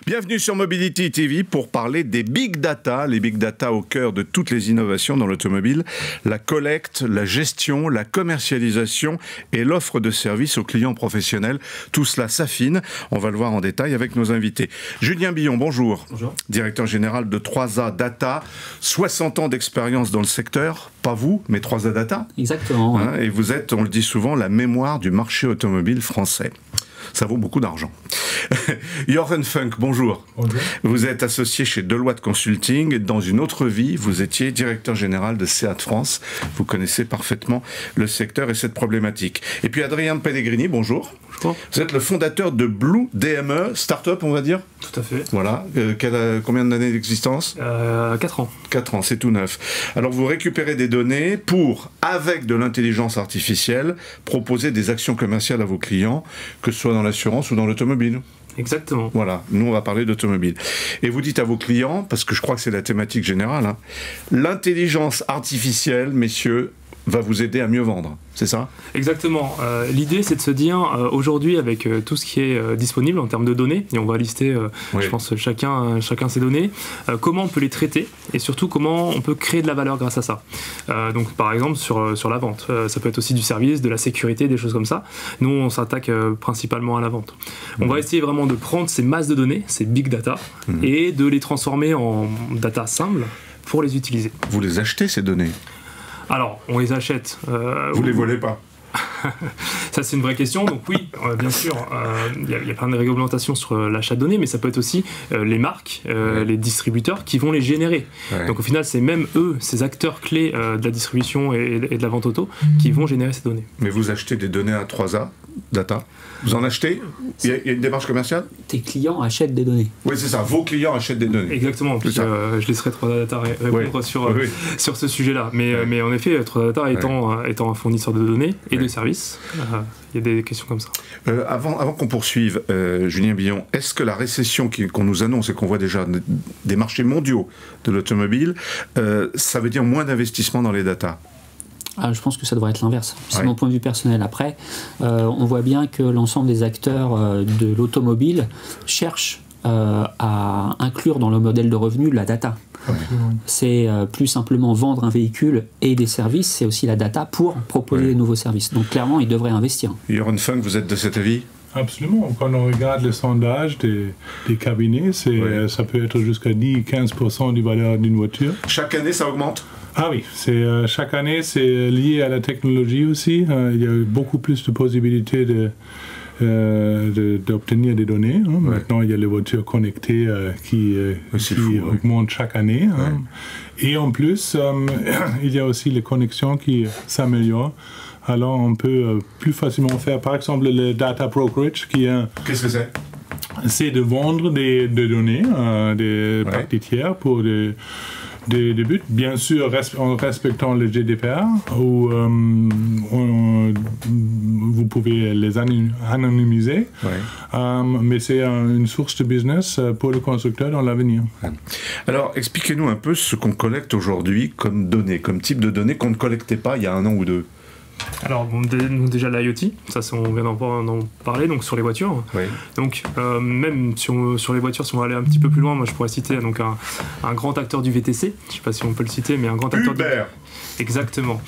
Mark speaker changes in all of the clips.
Speaker 1: Bienvenue sur Mobility TV pour parler des big data, les big data au cœur de toutes les innovations dans l'automobile, la collecte, la gestion, la commercialisation et l'offre de services aux clients professionnels. Tout cela s'affine, on va le voir en détail avec nos invités. Julien Billon, bonjour.
Speaker 2: Bonjour.
Speaker 1: Directeur général de 3A Data, 60 ans d'expérience dans le secteur, pas vous, mais 3A Data.
Speaker 2: Exactement. Ouais.
Speaker 1: Et vous êtes, on le dit souvent, la mémoire du marché automobile français. Ça vaut beaucoup d'argent. Jochen Funk, bonjour.
Speaker 3: Bonjour.
Speaker 1: Vous êtes associé chez Deloitte Consulting et dans une autre vie, vous étiez directeur général de Seat France. Vous connaissez parfaitement le secteur et cette problématique. Et puis Adrien Pellegrini, bonjour.
Speaker 2: Bonjour.
Speaker 1: Vous êtes le fondateur de Blue DME, start-up on va dire.
Speaker 2: Tout à fait.
Speaker 1: Voilà. Combien d'années d'existence
Speaker 2: 4 ans.
Speaker 1: 4 ans, c'est tout neuf. Alors vous récupérez des données pour, avec de l'intelligence artificielle, proposer des actions commerciales à vos clients, que ce soit dans l'assurance ou dans l'automobile.
Speaker 2: Exactement.
Speaker 1: Voilà, nous on va parler d'automobile. Et vous dites à vos clients, parce que je crois que c'est la thématique générale, hein, l'intelligence artificielle, messieurs, va vous aider à mieux vendre, c'est ça ?
Speaker 2: Exactement. L'idée, c'est de se dire, aujourd'hui, avec tout ce qui est disponible en termes de données, et on va lister,
Speaker 1: oui.
Speaker 2: je pense, chacun ses données, comment on peut les traiter, et surtout comment on peut créer de la valeur grâce à ça. Donc, par exemple, sur la vente. Ça peut être aussi du service, de la sécurité, des choses comme ça. Nous, on s'attaque principalement à la vente. On va essayer vraiment de prendre ces masses de données, ces big data, et de les transformer en data simples pour les utiliser.
Speaker 1: Vous les achetez, ces données ?
Speaker 2: Alors, on les achète.
Speaker 1: Vous les volez pas ?
Speaker 2: Ça, c'est une vraie question. Donc oui, bien sûr, il y a plein de réglementations sur l'achat de données, mais ça peut être aussi les marques, les distributeurs qui vont les générer. Ouais. Donc au final, c'est même eux, ces acteurs clés de la distribution et de la vente auto, qui vont générer ces données.
Speaker 1: Mais vous achetez des données à 3A Data ? Vous en achetez ? Il y a une démarche commerciale ?
Speaker 4: Tes clients achètent des données.
Speaker 1: Oui, c'est ça. Vos clients achètent des données.
Speaker 2: Exactement. Puis, je laisserai 3A Data répondre sur ce sujet-là. Mais en effet, 3A Data étant un fournisseur de données et de services, il y a des questions comme ça.
Speaker 1: Avant qu'on poursuive, Julien Billon, est-ce que la récession qu'on nous annonce et qu'on voit déjà des marchés mondiaux de l'automobile, ça veut dire moins d'investissement dans les data ?
Speaker 4: Je pense que ça devrait être l'inverse. C'est mon point de vue personnel. Après, on voit bien que l'ensemble des acteurs de l'automobile cherchent à inclure dans le modèle de revenu la data. C'est plus simplement vendre un véhicule et des services, c'est aussi la data pour proposer des nouveaux services. Donc clairement, ils devraient investir.
Speaker 1: Jochen Funk, vous êtes de cet avis ?
Speaker 3: Absolument. Quand on regarde les sondages des cabinets, ça peut être jusqu'à 10-15% du valeur d'une voiture.
Speaker 1: Chaque année, ça augmente ?
Speaker 3: Ah oui, chaque année, c'est lié à la technologie aussi. Il y a beaucoup plus de possibilités d'obtenir des données. Maintenant, il y a les voitures connectées qui augmentent chaque année. Et en plus, il y a aussi les connexions qui s'améliorent. Alors, on peut plus facilement faire, par exemple, le data brokerage, qui est...
Speaker 1: Qu'est-ce que c'est ?
Speaker 3: C'est de vendre des données des parties tiers pour des buts, bien sûr en respectant le GDPR, où vous pouvez les anonymiser, mais c'est une source de business pour le constructeur dans l'avenir.
Speaker 1: Alors, expliquez-nous un peu ce qu'on collecte aujourd'hui comme données, comme type de données qu'on ne collectait pas il y a 1 an ou 2.
Speaker 2: Alors, déjà l'IoT, ça on vient d'en parler, donc sur les voitures. Donc, même sur les voitures, si on va aller un petit peu plus loin, moi je pourrais citer donc, un grand acteur du VTC, je ne sais pas si on peut le citer, mais un grand acteur Exactement.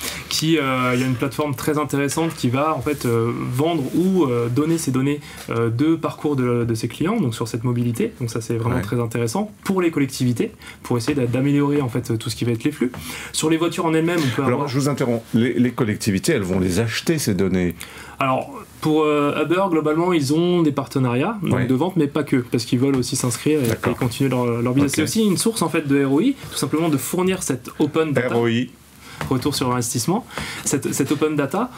Speaker 2: Il y a une plateforme très intéressante qui va en fait vendre ou donner ces données de parcours de ses clients, donc sur cette mobilité. Donc ça c'est vraiment très intéressant pour les collectivités, pour essayer d'améliorer en fait tout ce qui va être les flux. Sur les voitures en elles-mêmes, on peut avoir...
Speaker 1: je vous interromps. Les collectivités, elles vont les acheter ces données.
Speaker 2: Alors, pour Uber, globalement, ils ont des partenariats de vente, mais pas que, parce qu'ils veulent aussi s'inscrire et continuer leur business. C'est aussi une source en fait de ROI, tout simplement de fournir cette open data. ROI. Retour sur investissement, cette open data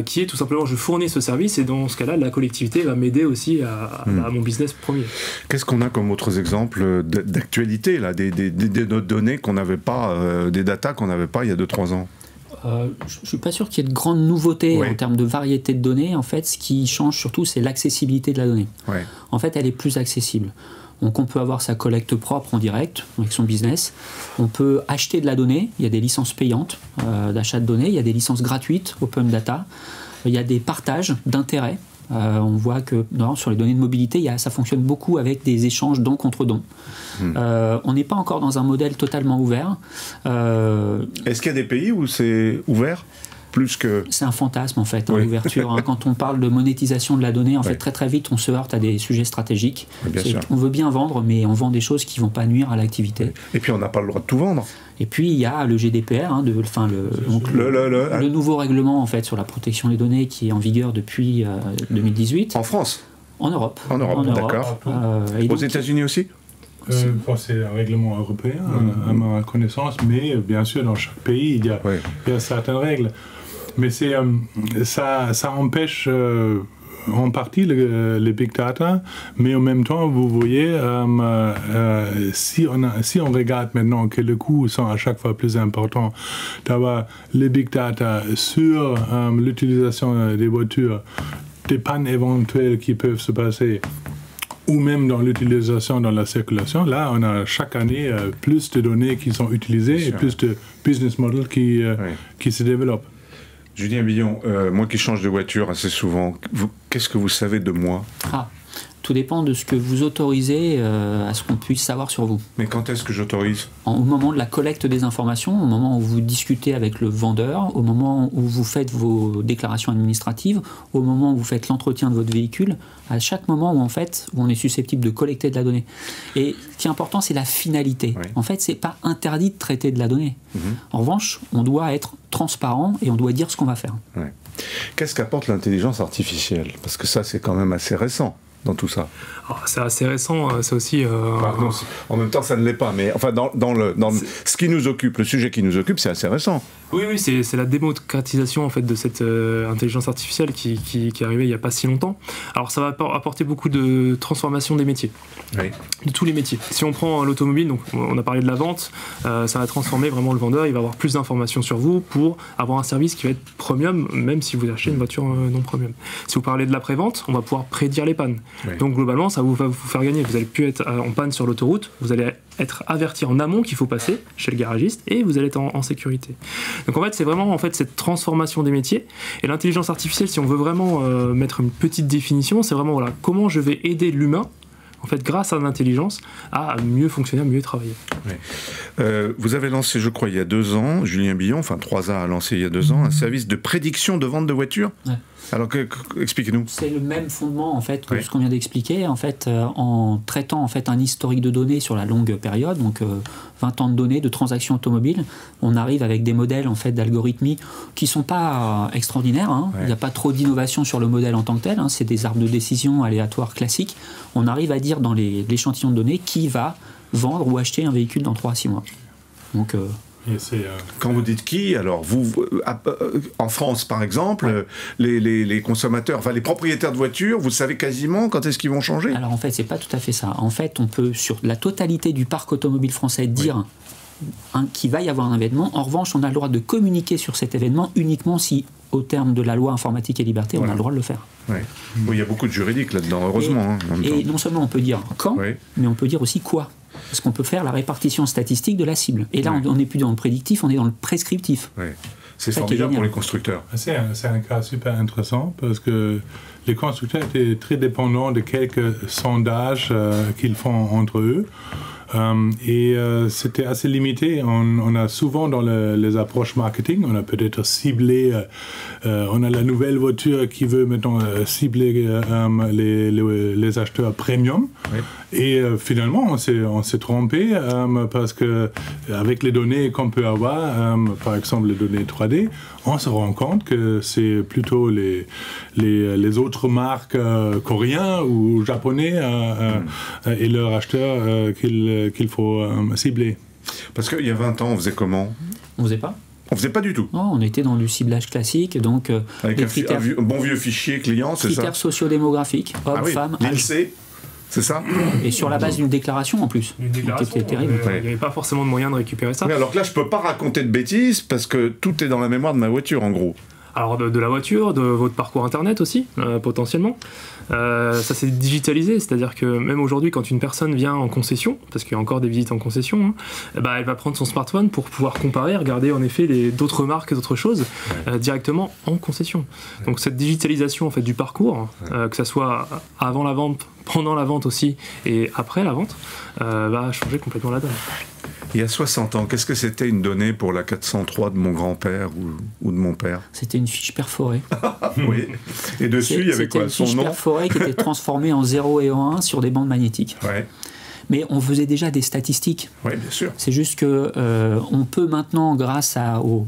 Speaker 2: qui est tout simplement je fournis ce service et dans ce cas-là la collectivité va m'aider aussi à mon business premier.
Speaker 1: Qu'est-ce qu'on a comme autres exemples d'actualité là, des données qu'on n'avait pas, des datas qu'on n'avait pas il y a 2-3 ans?
Speaker 4: Je ne suis pas sûr qu'il y ait de grandes nouveautés en termes de variété de données. En fait, ce qui change surtout, c'est l'accessibilité de la donnée. En fait, elle est plus accessible. Donc on peut avoir sa collecte propre en direct avec son business. On peut acheter de la donnée. Il y a des licences payantes d'achat de données. Il y a des licences gratuites, open data. il y a des partages d'intérêts. On voit que sur les données de mobilité, ça fonctionne beaucoup avec des échanges don contre don. On n'est pas encore dans un modèle totalement ouvert.
Speaker 1: Est-ce qu'il y a des pays où c'est ouvert ?
Speaker 4: C'est un fantasme en fait, l'ouverture. Quand on parle de monétisation de la donnée, en fait, très très vite, on se heurte à des sujets stratégiques. On veut bien vendre, mais on vend des choses qui ne vont pas nuire à l'activité.
Speaker 1: Et puis on n'a pas le droit de tout vendre.
Speaker 4: Et puis il y a le GDPR, le nouveau règlement en fait sur la protection des données qui est en vigueur depuis 2018.
Speaker 1: En France ?
Speaker 4: En Europe.
Speaker 1: En Europe, d'accord. Aux États-Unis aussi ?
Speaker 3: C'est un règlement européen, à ma connaissance, mais bien sûr, dans chaque pays, il y a certaines règles. Mais ça empêche en partie les big data, mais en même temps, vous voyez, si on regarde maintenant que les coûts sont à chaque fois plus importants d'avoir les big data sur l'utilisation des voitures, des pannes éventuelles qui peuvent se passer, ou même dans l'utilisation dans la circulation, là, on a chaque année plus de données qui sont utilisées et plus de business models qui se développent.
Speaker 1: Julien Billon, moi qui change de voiture assez souvent, qu'est-ce que vous savez de moi ?
Speaker 4: Tout dépend de ce que vous autorisez à ce qu'on puisse savoir sur vous.
Speaker 1: Mais quand est-ce que j'autorise ?
Speaker 4: Au moment de la collecte des informations, au moment où vous discutez avec le vendeur, au moment où vous faites vos déclarations administratives, au moment où vous faites l'entretien de votre véhicule, à chaque moment où, en fait, où on est susceptible de collecter de la donnée. Et ce qui est important, c'est la finalité. En fait, ce n'est pas interdit de traiter de la donnée. En revanche, on doit être transparent et on doit dire ce qu'on va faire.
Speaker 1: Qu'est-ce qu'apporte l'intelligence artificielle ? Parce que ça, c'est quand même assez récent dans tout ça.
Speaker 2: C'est assez récent, c'est aussi...
Speaker 1: Non, en même temps, ça ne l'est pas, mais enfin, dans ce qui nous occupe, le sujet qui nous occupe, c'est assez récent.
Speaker 2: Oui, c'est la démocratisation en fait, de cette intelligence artificielle qui est arrivée il n'y a pas si longtemps. Alors ça va apporter beaucoup de transformation des métiers, de tous les métiers. Si on prend l'automobile, donc on a parlé de la vente, ça va transformer vraiment le vendeur, il va avoir plus d'informations sur vous pour avoir un service qui va être premium, même si vous achetez une voiture non premium. Si vous parlez de l'après-vente, on va pouvoir prédire les pannes. Donc globalement, ça va vous faire gagner. Vous n'allez plus être en panne sur l'autoroute, vous allez être averti en amont qu'il faut passer chez le garagiste et vous allez être en sécurité. Donc en fait, c'est vraiment cette transformation des métiers. Et l'intelligence artificielle, si on veut vraiment mettre une petite définition, c'est vraiment comment je vais aider l'humain, en fait, grâce à l'intelligence, à mieux fonctionner, à mieux travailler.
Speaker 1: Vous avez lancé, je crois, il y a 2 ans, Julien Billon, 3A a lancé il y a 2 ans, un service de prédiction de vente de voitures. Alors, expliquez-nous.
Speaker 4: C'est le même fondement, en fait, que ce qu'on vient d'expliquer. En fait, en traitant en fait, un historique de données sur la longue période, donc 20 ans de données, de transactions automobiles, on arrive avec des modèles en fait, d'algorithmie qui ne sont pas extraordinaires. Il n'y a pas trop d'innovation sur le modèle en tant que tel. C'est des arbres de décision aléatoires classiques. On arrive à dire dans l'échantillon de données qui va vendre ou acheter un véhicule dans 3 à 6 mois. Donc...
Speaker 1: Quand vous dites qui, alors en France par exemple, les consommateurs, les propriétaires de voitures, vous savez quasiment quand est-ce qu'ils vont changer ?
Speaker 4: Alors en fait, c'est pas tout à fait ça. En fait, on peut sur la totalité du parc automobile français dire qu'il va y avoir un événement. En revanche, on a le droit de communiquer sur cet événement uniquement si, au terme de la loi informatique et liberté, on a le droit de le faire.
Speaker 1: Il y a beaucoup de juridique là-dedans, heureusement.
Speaker 4: Et non seulement on peut dire quand, mais on peut dire aussi quoi. Parce qu'on peut faire la répartition statistique de la cible. Et là, on n'est plus dans le prédictif, on est dans le prescriptif.
Speaker 1: C'est formidable pour les constructeurs.
Speaker 3: C'est un cas super intéressant parce que les constructeurs étaient très dépendants de quelques sondages qu'ils font entre eux. C'était assez limité. On a souvent dans les approches marketing, on a peut-être ciblé, on a la nouvelle voiture qui veut maintenant cibler les acheteurs premium. Et finalement, on s'est trompé parce que avec les données qu'on peut avoir, par exemple les données 3D, on se rend compte que c'est plutôt les autres marques coréennes ou japonais et leurs acheteurs qu'il faut cibler.
Speaker 1: Parce qu'il y a 20 ans, on faisait comment ?
Speaker 4: On faisait pas.
Speaker 1: On faisait pas du tout.
Speaker 4: Non, on était dans du ciblage classique, donc
Speaker 1: avec un bon vieux fichier client, c'est ça ?
Speaker 4: Critères sociodémographiques, hommes, femmes,
Speaker 1: l'INSEE, c'est ça ?
Speaker 4: Et sur la base d'une déclaration en plus.
Speaker 2: Une déclaration,
Speaker 4: c'était terrible.
Speaker 2: Il n'y avait pas forcément de moyen de récupérer ça.
Speaker 1: Alors que là, je peux pas raconter de bêtises parce que tout est dans la mémoire de ma voiture, en gros.
Speaker 2: Alors de la voiture, de votre parcours internet aussi, potentiellement. Ça c'est digitalisé, c'est-à-dire que même aujourd'hui quand une personne vient en concession, parce qu'il y a encore des visites en concession, elle va prendre son smartphone pour pouvoir comparer, regarder en effet d'autres marques, d'autres choses directement en concession. Donc cette digitalisation en fait du parcours, que ça soit avant la vente, pendant la vente aussi et après la vente, va changer complètement la donne.
Speaker 1: Il y a 60 ans, qu'est-ce que c'était une donnée pour la 403 de mon grand-père ou de mon père?
Speaker 4: C'était une fiche perforée.
Speaker 1: Oui. Et dessus, il y avait quoi? Son nom? C'était une fiche
Speaker 4: perforée qui était transformée en 0 et en 1 sur des bandes magnétiques.
Speaker 1: Ouais.
Speaker 4: Mais on faisait déjà des statistiques.
Speaker 1: Oui, bien sûr.
Speaker 4: C'est juste que on peut maintenant, grâce au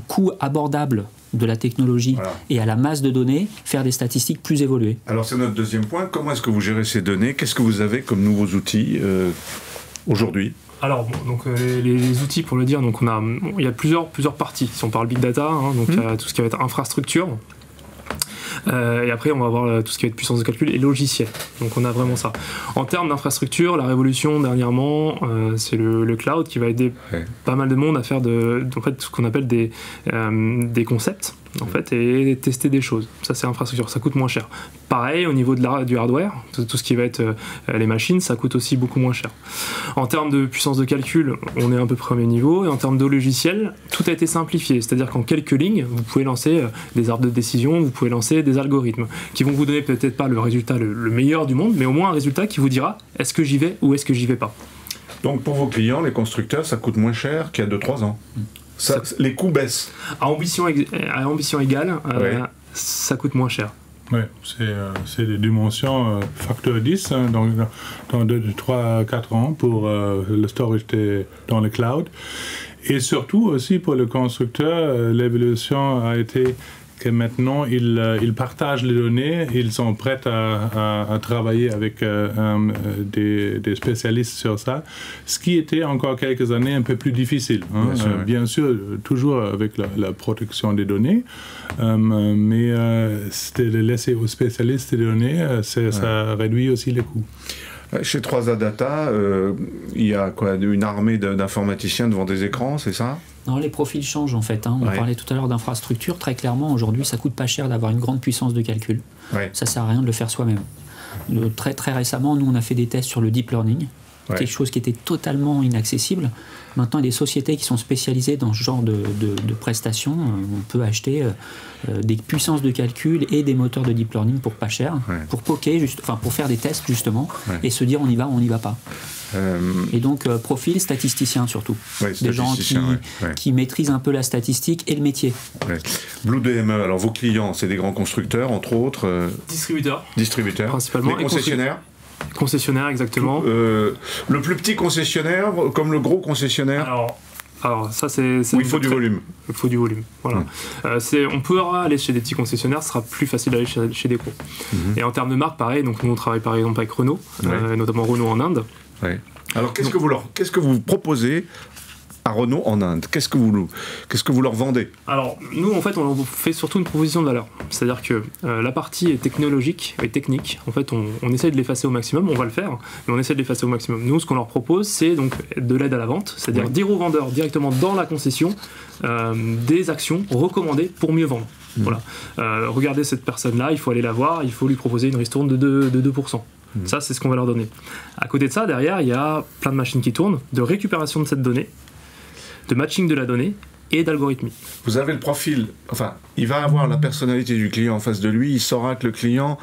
Speaker 4: coût abordable de la technologie et à la masse de données, faire des statistiques plus évoluées.
Speaker 1: Alors c'est notre deuxième point. Comment est-ce que vous gérez ces données? Qu'est-ce que vous avez comme nouveaux outils aujourd'hui?
Speaker 2: Alors, donc, les outils, pour le dire, donc il y a plusieurs parties. Si on parle big data, donc il y a tout ce qui va être infrastructure. Et après, on va avoir tout ce qui va être puissance de calcul et logiciel. Donc, on a vraiment ça. En termes d'infrastructure, la révolution dernièrement, c'est le cloud qui va aider pas mal de monde à faire en fait, ce qu'on appelle des concepts. En fait, et tester des choses. Ça, c'est l'infrastructure, ça coûte moins cher. Pareil, au niveau du hardware, tout ce qui va être les machines, ça coûte aussi beaucoup moins cher. En termes de puissance de calcul, on est à peu près au même niveau, et en termes de logiciel, tout a été simplifié. C'est-à-dire qu'en quelques lignes, vous pouvez lancer des arbres de décision, vous pouvez lancer des algorithmes, qui vont vous donner peut-être pas le résultat le meilleur du monde, mais au moins un résultat qui vous dira est-ce que j'y vais ou est-ce que j'y vais pas.
Speaker 1: Donc pour vos clients, les constructeurs, ça coûte moins cher qu'il y a 2-3 ans. Les coûts baissent.
Speaker 2: À ambition égale, ça coûte moins cher.
Speaker 3: Oui, c'est des dimensions facteur 10 dans 3-4 ans pour le storage dans le cloud. Et surtout aussi pour le constructeur, l'évolution a été que maintenant ils partagent les données, ils sont prêts à travailler avec des spécialistes sur ça, ce qui était encore quelques années un peu plus difficile. Bien sûr, toujours avec la protection des données, mais c'était de laisser aux spécialistes les données, ça réduit aussi les coûts.
Speaker 1: Chez 3A Data, il y a une armée d'informaticiens devant des écrans, c'est ça?
Speaker 4: Non, les profils changent en fait. On parlait tout à l'heure d'infrastructure. Très clairement, aujourd'hui, ça coûte pas cher d'avoir une grande puissance de calcul. Ça sert à rien de le faire soi-même. Très récemment, nous, on a fait des tests sur le deep learning. Quelque chose qui était totalement inaccessible. Maintenant, il y a des sociétés qui sont spécialisées dans ce genre de prestations. On peut acheter des puissances de calcul et des moteurs de deep learning pour pas cher, pour poker, pour faire des tests justement, et se dire on y va ou on n'y va pas. Et donc, profil statisticien surtout. Des gens qui maîtrisent un peu la statistique et le métier.
Speaker 1: Blue DME, alors vos clients, c'est des grands constructeurs, entre autres Distributeurs.
Speaker 2: Principalement.
Speaker 1: Des concessionnaires.
Speaker 2: Concessionnaire, exactement.
Speaker 1: Le plus petit concessionnaire comme le gros concessionnaire?
Speaker 2: Alors ça c'est
Speaker 1: où il faut du volume.
Speaker 2: Il faut du volume, voilà. On peut aller chez des petits concessionnaires, ce sera plus facile d'aller chez des gros. Et en termes de marque, pareil, donc nous on travaille par exemple avec Renault, notamment Renault en Inde.
Speaker 1: Alors qu'est-ce que vous proposez à Renault en Inde? Qu'est-ce que vous leur vendez?
Speaker 2: Alors, nous, en fait, on fait surtout une proposition de valeur. C'est-à-dire que la partie technologique et technique, en fait, on essaie de l'effacer au maximum. On va le faire, mais on essaie de l'effacer au maximum. Nous, ce qu'on leur propose, c'est donc de l'aide à la vente, c'est-à-dire dire aux vendeurs directement dans la concession des actions recommandées pour mieux vendre. Voilà. Regardez cette personne-là, il faut aller la voir, il faut lui proposer une ristourne de 2%. Ça, c'est ce qu'on va leur donner. À côté de ça, derrière, il y a plein de machines qui tournent, de récupération de cette donnée, de matching de la donnée et d'algorithmie.
Speaker 1: Vous avez le profil, il va avoir la personnalité du client en face de lui, il saura que le client,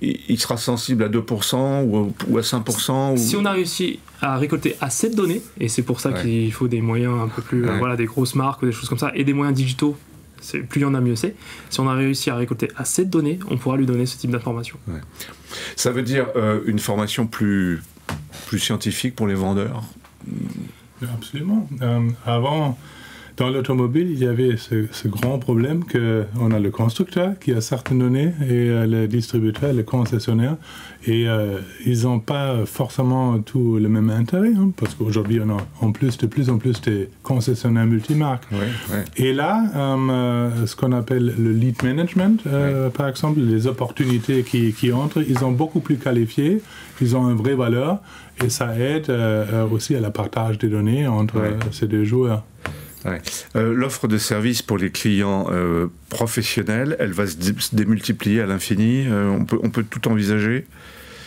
Speaker 1: il sera sensible à 2% ou à 5%.
Speaker 2: Si on a réussi à récolter assez de données, et c'est pour ça qu'il faut des moyens un peu plus, des grosses marques ou des choses comme ça, et des moyens digitaux, plus il y en a, mieux c'est. Si on a réussi à récolter assez de données, on pourra lui donner ce type d'information.
Speaker 1: Ça veut dire une formation plus scientifique pour les vendeurs?
Speaker 3: Absolument. Avant, dans l'automobile, il y avait ce grand problème qu'on a le constructeur qui a certaines données et le distributeur, le concessionnaire, et ils n'ont pas forcément tout le même intérêt, parce qu'aujourd'hui, on a de plus en plus des concessionnaires multimarques. Et là, ce qu'on appelle le lead management, par exemple, les opportunités qui entrent, ils sont beaucoup plus qualifiés, ils ont une vraie valeur, et ça aide aussi à la partage des données entre ces deux joueurs.
Speaker 1: Ouais. L'offre de services pour les clients professionnels, elle va se démultiplier à l'infini. On peut tout envisager.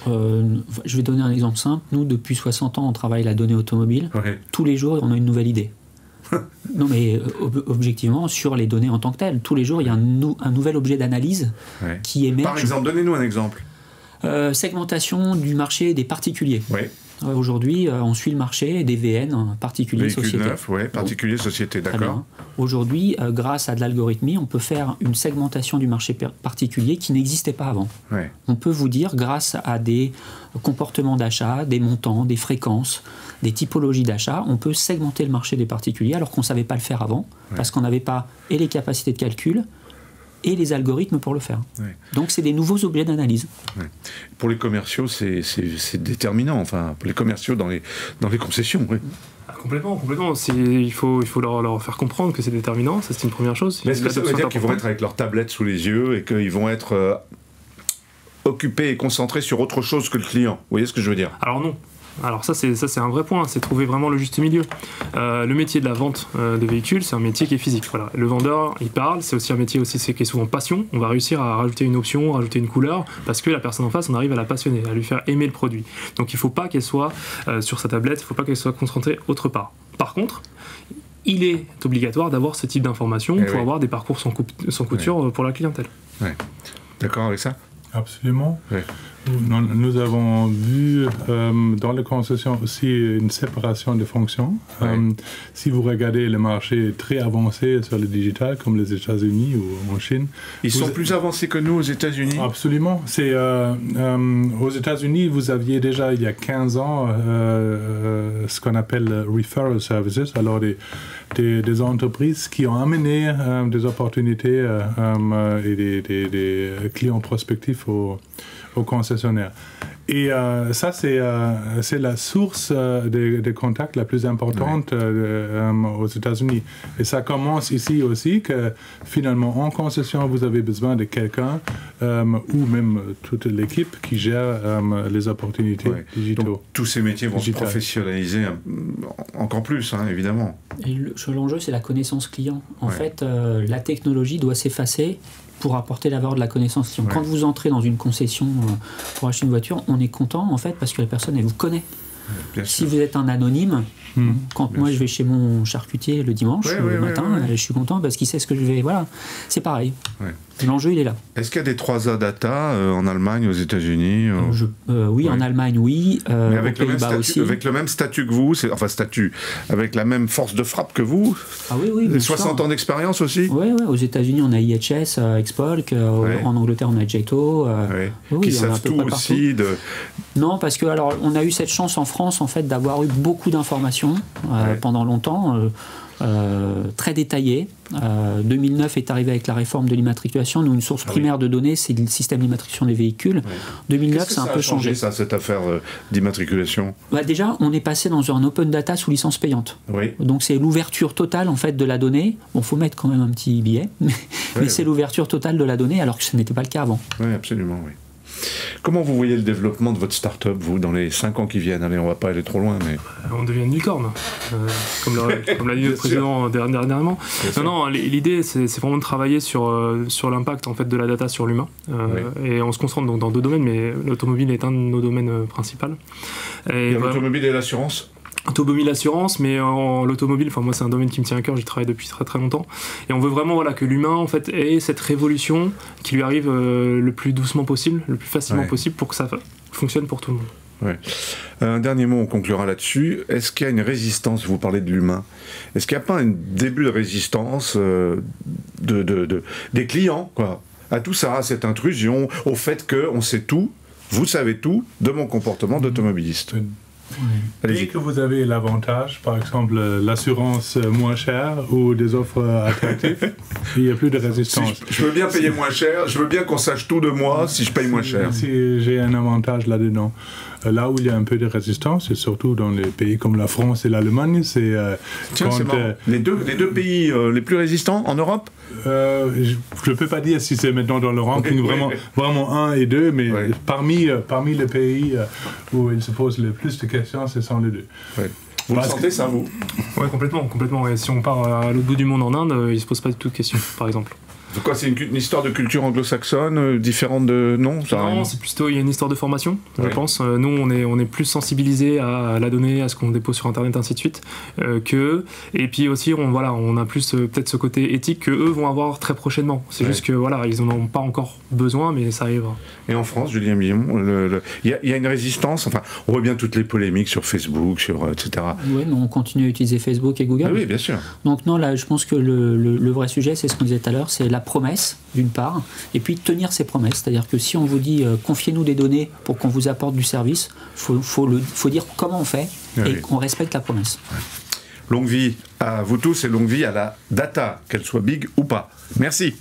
Speaker 4: Je vais donner un exemple simple. Nous, depuis 60 ans, on travaille la donnée automobile.
Speaker 1: Ouais.
Speaker 4: Tous les jours, on a une nouvelle idée. Non, mais objectivement, sur les données en tant que telles, tous les jours, il y a un nouvel objet d'analyse qui émerge.
Speaker 1: Par exemple, donnez-nous un exemple.
Speaker 4: Segmentation du marché des particuliers.
Speaker 1: Oui.
Speaker 4: Aujourd'hui, on suit le marché des VN, particuliers, sociétés.
Speaker 1: Véhicules neufs, oui, particuliers, sociétés, d'accord.
Speaker 4: Aujourd'hui, grâce à de l'algorithmie, on peut faire une segmentation du marché particulier qui n'existait pas avant.
Speaker 1: Ouais.
Speaker 4: On peut vous dire, grâce à des comportements d'achat, des montants, des fréquences, des typologies d'achat, on peut segmenter le marché des particuliers alors qu'on ne savait pas le faire avant, parce qu'on n'avait pas et les capacités de calcul et les algorithmes pour le faire. Ouais. Donc c'est des nouveaux objets d'analyse.
Speaker 1: Ouais. Pour les commerciaux, c'est déterminant, enfin, pour les commerciaux dans les concessions. Oui.
Speaker 2: Complètement. Il faut leur faire comprendre que c'est déterminant, ça c'est une première chose.
Speaker 1: Mais est-ce que ça veut dire qu'ils vont être avec leur tablette sous les yeux et qu'ils vont être occupés et concentrés sur autre chose que le client? Vous voyez ce que je veux dire?
Speaker 2: Alors non. Alors ça c'est un vrai point, c'est trouver vraiment le juste milieu. Le métier de la vente de véhicules, c'est un métier qui est physique. Voilà. Le vendeur, il parle, c'est aussi un métier qui est souvent passion. On va réussir à rajouter une option, rajouter une couleur, parce que la personne en face, on arrive à la passionner, à lui faire aimer le produit. Donc il ne faut pas qu'elle soit sur sa tablette, il ne faut pas qu'elle soit concentrée autre part. Par contre, il est obligatoire d'avoir ce type d'information pour avoir des parcours sans couture pour la clientèle.
Speaker 1: Ouais. D'accord avec ça?
Speaker 3: Absolument. Ouais. Nous avons vu dans les concessions aussi une séparation des fonctions. Ouais. Si vous regardez le marché très avancé sur le digital, comme les États-Unis ou en Chine...
Speaker 1: Ils sont plus avancés que nous aux États-Unis?
Speaker 3: Absolument. Aux États-Unis, vous aviez déjà, il y a 15 ans, ce qu'on appelle referral services, alors des entreprises qui ont amené des opportunités et des clients prospectifs aux concessionnaires. Et ça, c'est la source des contacts la plus importante aux États-Unis. Et ça commence ici aussi, que finalement, en concession, vous avez besoin de quelqu'un ou même toute l'équipe qui gère les opportunités digitales.
Speaker 1: Donc, tous ces métiers vont se professionnaliser encore plus, hein, évidemment.
Speaker 4: Et l'enjeu, c'est la connaissance client. En fait, la technologie doit s'effacer pour apporter la valeur de la connaissance client. Quand vous entrez dans une concession pour acheter une voiture, on est content en fait parce que la personne elle vous connaît. Si vous êtes un anonyme, quand moi je vais chez mon charcutier le dimanche, le matin, je suis content parce qu'il sait ce que je vais. Voilà, c'est pareil. L'enjeu il est là.
Speaker 1: Est-ce qu'il y a des 3A data en Allemagne, aux États-Unis
Speaker 4: Oui, en Allemagne, oui.
Speaker 1: Mais avec
Speaker 4: aux Pays-Bas aussi.
Speaker 1: Avec le même statut que vous, avec la même force de frappe que vous.
Speaker 4: Ah oui.
Speaker 1: 60 ans d'expérience aussi.
Speaker 4: Oui, aux États-Unis on a IHS, Expolk, en Angleterre on a Jeto.
Speaker 1: Qui savent tout aussi de.
Speaker 4: Non, parce que alors on a eu cette chance en France en fait d'avoir eu beaucoup d'informations pendant longtemps. Très détaillé. 2009 est arrivé avec la réforme de l'immatriculation. Nous, une source primaire de données, c'est le système d'immatriculation des véhicules. 2009, c'est un peu changé.
Speaker 1: Ça, cette affaire d'immatriculation?
Speaker 4: Déjà, on est passé dans un open data sous licence payante. Donc, c'est l'ouverture totale en fait de la donnée. Bon, faut mettre quand même un petit billet, mais c'est l'ouverture totale de la donnée, alors que ce n'était pas le cas avant.
Speaker 1: Oui, absolument, oui. Comment vous voyez le développement de votre start-up, vous, dans les 5 ans qui viennent? Allez, on ne va pas aller trop loin, mais...
Speaker 2: On devient une licorne, comme l'a dit le président dernièrement. Non, l'idée, c'est vraiment de travailler sur l'impact en fait, de la data sur l'humain. Et on se concentre donc dans 2 domaines, mais l'automobile est un de nos domaines principaux.
Speaker 1: L'automobile et l'assurance?
Speaker 2: Automobile, assurance, mais l'automobile, moi c'est un domaine qui me tient à cœur, j'y travaille depuis très très longtemps. Et on veut vraiment que l'humain en fait ait cette révolution qui lui arrive le plus doucement possible, le plus facilement possible pour que ça fonctionne pour tout le monde.
Speaker 1: Un dernier mot, on conclura là-dessus. Est-ce qu'il y a une résistance, vous parlez de l'humain, est-ce qu'il n'y a pas un début de résistance des clients à tout ça, à cette intrusion, au fait qu'on sait tout, vous savez tout de mon comportement d'automobiliste?
Speaker 3: Dès que vous avez l'avantage, par exemple l'assurance moins chère ou des offres attractives, il n'y a plus de résistance.
Speaker 1: Je veux bien payer moins cher, je veux bien qu'on sache tout de moi si je paye moins cher.
Speaker 3: Si j'ai un avantage là-dedans. Là où il y a un peu de résistance, et surtout dans les pays comme la France et l'Allemagne, c'est
Speaker 1: les deux pays les plus résistants en Europe.
Speaker 3: Je ne peux pas dire si c'est maintenant dans le ranking vraiment 1 et 2, mais parmi les pays où il se pose le plus de questions, ce sont les deux.
Speaker 1: Vous le sentez, ça, vous?
Speaker 2: Ouais, complètement. Et si on part à l'autre bout du monde en Inde, ils se posent pas du tout de questions, par exemple.
Speaker 1: C'est quoi, c'est une histoire de culture anglo-saxonne différente de... Non,
Speaker 2: c'est plutôt, il y a une histoire de formation, je pense. Nous, on est plus sensibilisés à la donnée, à ce qu'on dépose sur Internet, ainsi de suite, qu'eux. Et puis aussi, on a plus peut-être ce côté éthique qu'eux vont avoir très prochainement. C'est juste que, ils n'en ont pas encore besoin, mais ça arrivera.
Speaker 1: Et en France, Julien Millon, il y a une résistance, enfin, on voit bien toutes les polémiques sur Facebook, etc.
Speaker 4: Oui, mais on continue à utiliser Facebook et Google.
Speaker 1: Ah oui, bien sûr.
Speaker 4: Donc non, là, je pense que le vrai sujet, c'est ce qu'on disait tout à l'heure, c'est la promesse, d'une part, et puis tenir ses promesses. C'est-à-dire que si on vous dit confiez-nous des données pour qu'on vous apporte du service, faut dire comment on fait et qu'on respecte la promesse.
Speaker 1: Longue vie à vous tous et longue vie à la data, qu'elle soit big ou pas. Merci.